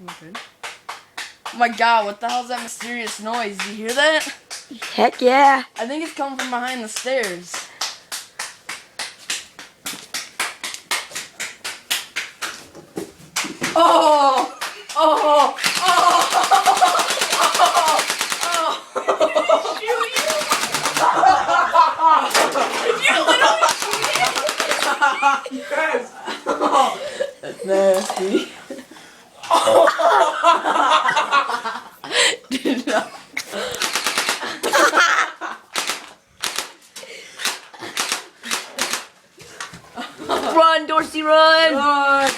Okay. Oh my god, what the hell's that mysterious noise? Do you hear that? Heck yeah. I think it's coming from behind the stairs. Oh! Oh! Oh! Yes. That's nasty. Did not. Run, Dorsey, run! Run.